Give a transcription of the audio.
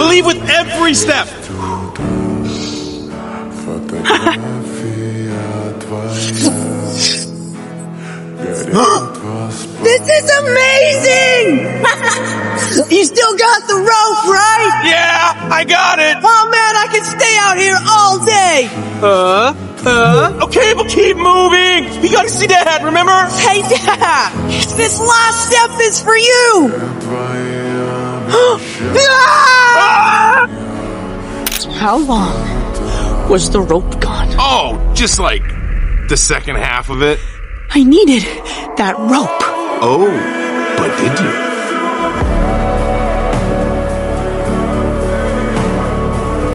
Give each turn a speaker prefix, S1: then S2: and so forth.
S1: Believe with every step.
S2: This is amazing! You still got the rope, right?
S1: Yeah, I got it.
S2: Oh man, I can stay out here all day!
S1: Okay, but keep moving. We gotta see Dad, remember?
S2: Hey Dad! This last step is for you! How long was the rope gone?
S1: Oh, just like the second half of it.
S2: I needed that rope.
S1: Oh, but did you?